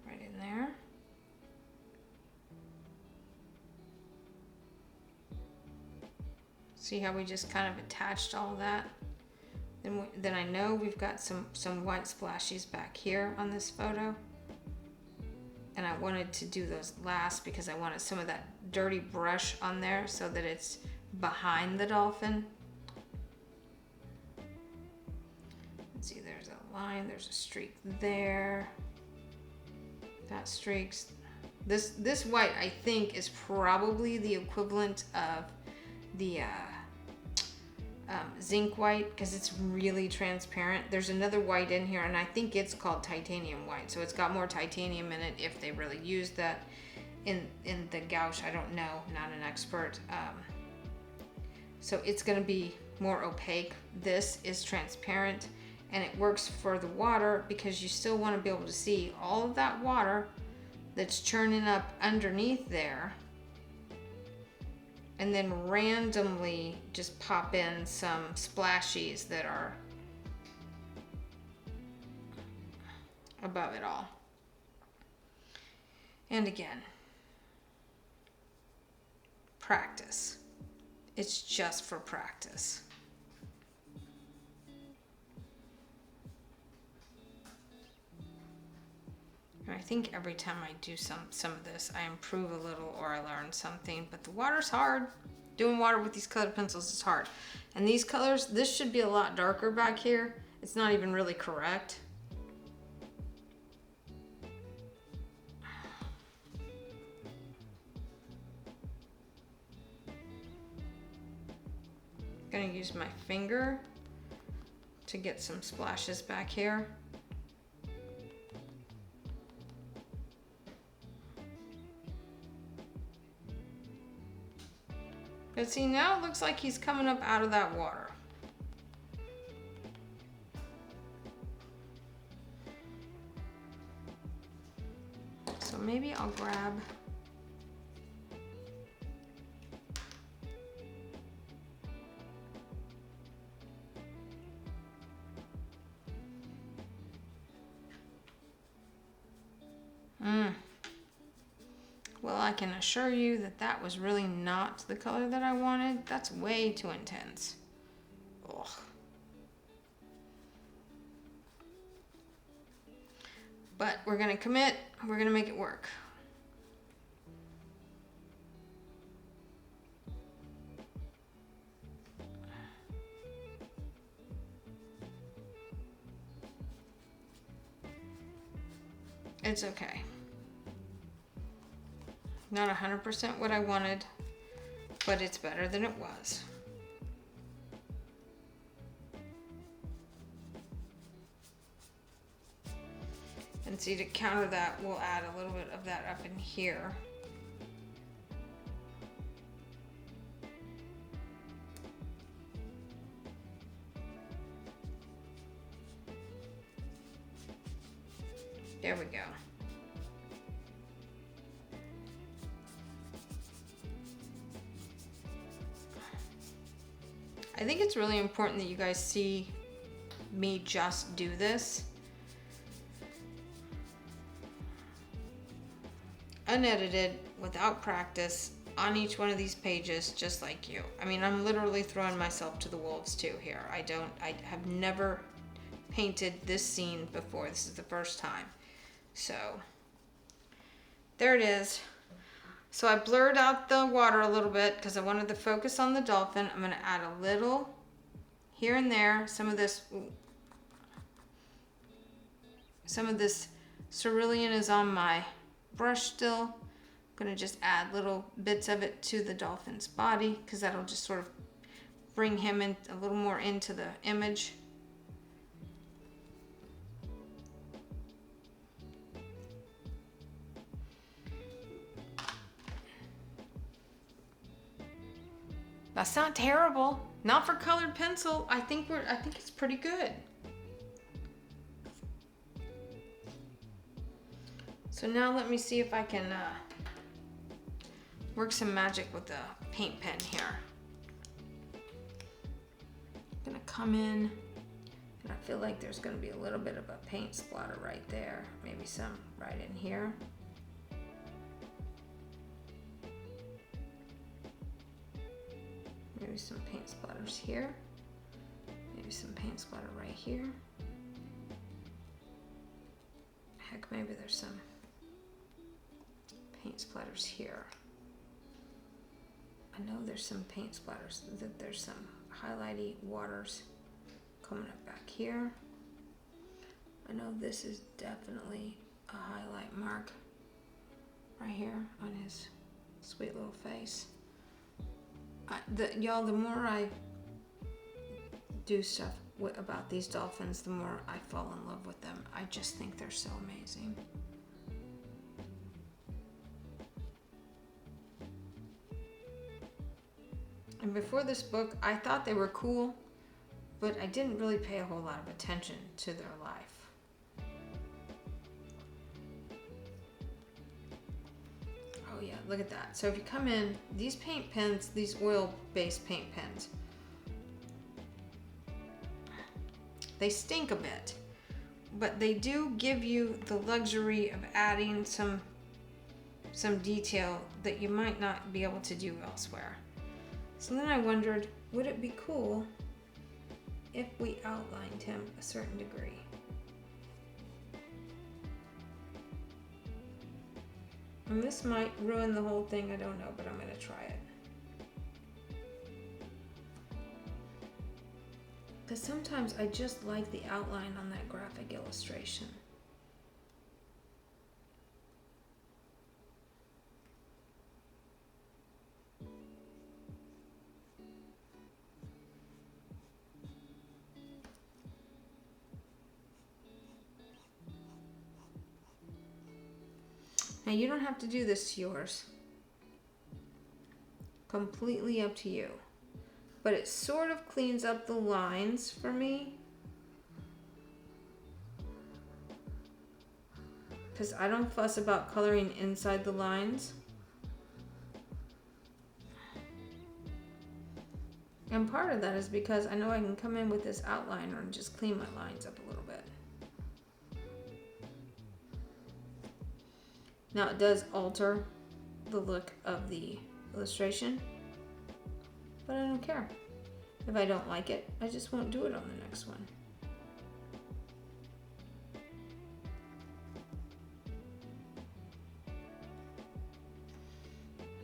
Right in there. See how we just kind of attached all that? Then I know we've got some white splashes back here on this photo. And I wanted to do those last because I wanted some of that dirty brush on there so that it's behind the dolphin. Let's see, there's a line, there's a streak there. That streaks. This white, I think, is probably the equivalent of the zinc white because it's really transparent. There's another white in here, and I think it's called titanium white. So it's got more titanium in it if they really used that in the gouache. I don't know, not an expert. So it's going to be more opaque. This is transparent, and it works for the water because you still want to be able to see all of that water that's churning up underneath there, and then randomly just pop in some splashies that are above it all. And again, practice. It's just for practice. And I think every time I do some of this, I improve a little or I learn something, but the water's hard. Doing water with these colored pencils is hard. And these colors, this should be a lot darker back here. It's not even really correct. Gonna use my finger to get some splashes back here. But see, now it looks like he's coming up out of that water. So maybe I'll grab Well, I can assure you that that was really not the color that I wanted. That's way too intense. Ugh. But we're gonna commit, we're gonna make it work. It's okay. Not 100% what I wanted, but it's better than it was. And see, to counter that, we'll add a little bit of that up in here. There we go. I think it's really important that you guys see me just do this. Unedited, without practice, on each one of these pages, just like you. I mean, I'm literally throwing myself to the wolves too here. I have never painted this scene before. This is the first time. So, there it is. So I blurred out the water a little bit because I wanted to focus on the dolphin. I'm gonna add a little here and there. Some of this cerulean is on my brush still. I'm gonna just add little bits of it to the dolphin's body because that'll just sort of bring him in a little more into the image. That's not terrible. Not for colored pencil. I think it's pretty good. So now let me see if I can work some magic with the paint pen here. I'm gonna come in, and I feel like there's gonna be a little bit of a paint splatter right there. Maybe some right in here. Maybe some paint splatters here. Maybe some paint splatter right here. Heck, maybe there's some paint splatters here. I know there's some paint splatters. There's some highlighty waters coming up back here. I know this is definitely a highlight mark right here on his sweet little face. Y'all, the more I do stuff about these dolphins, the more I fall in love with them. I just think they're so amazing. And before this book, I thought they were cool, but I didn't really pay a whole lot of attention to their life. Oh yeah, look at that. So if you come in, these paint pens, these oil-based paint pens, they stink a bit, but they do give you the luxury of adding some detail that you might not be able to do elsewhere. So then I wondered, would it be cool if we outlined him a certain degree? And this might ruin the whole thing, I don't know, but I'm gonna try it. Because sometimes I just like the outline on that graphic illustration. Now you don't have to do this to yours. Completely up to you. But it sort of cleans up the lines for me. Because I don't fuss about coloring inside the lines. And part of that is because I know I can come in with this outliner and just clean my lines up a little bit. Now it does alter the look of the illustration, but I don't care. If I don't like it, I just won't do it on the next one.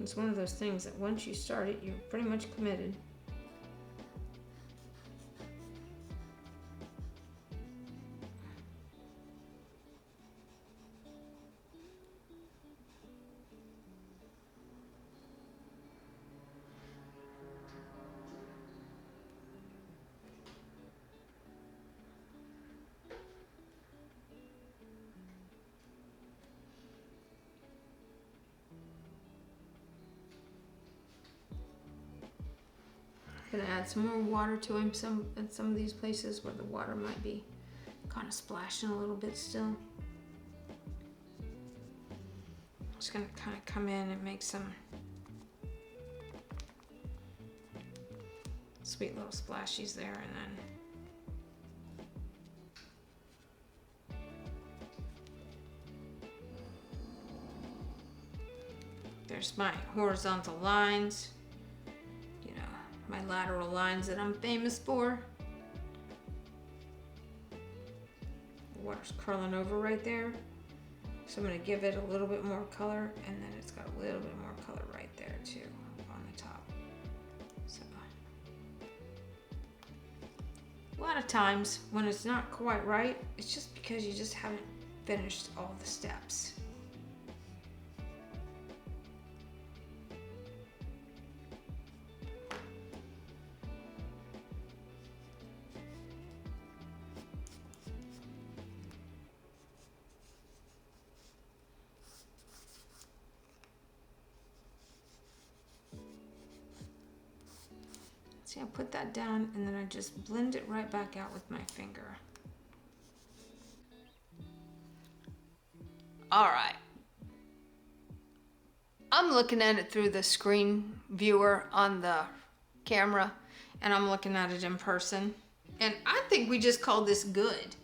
It's one of those things that once you start it, you're pretty much committed. Gonna add some more water to him in some of these places where the water might be kind of splashing a little bit still. Just gonna kind of come in and make some sweet little splashies there, and then there's my horizontal lines, you know, my lateral lines that I'm famous for. The water's curling over right there. So I'm gonna give it a little bit more color, and then it's got a little bit more color right there too on the top. So a lot of times when it's not quite right, it's just because you just haven't finished all the steps. See, I put that down and then I just blend it right back out with my finger. All right. I'm looking at it through the screen viewer on the camera, and I'm looking at it in person. And I think we just call this good,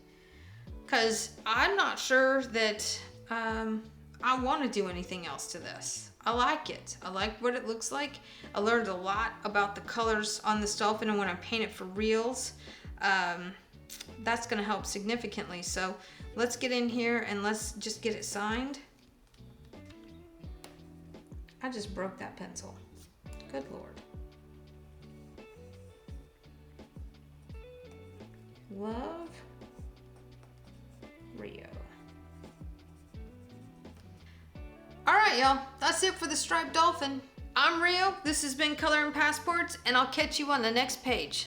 because I'm not sure that I want to do anything else to this. I like it. I like what it looks like. I learned a lot about the colors on this dolphin, and when I paint it for reals, that's going to help significantly. So let's get in here and let's just get it signed. I just broke that pencil. Good Lord. Love, Rio. All right, y'all, that's it for the striped dolphin. I'm Rio, this has been Coloring Passports, and I'll catch you on the next page.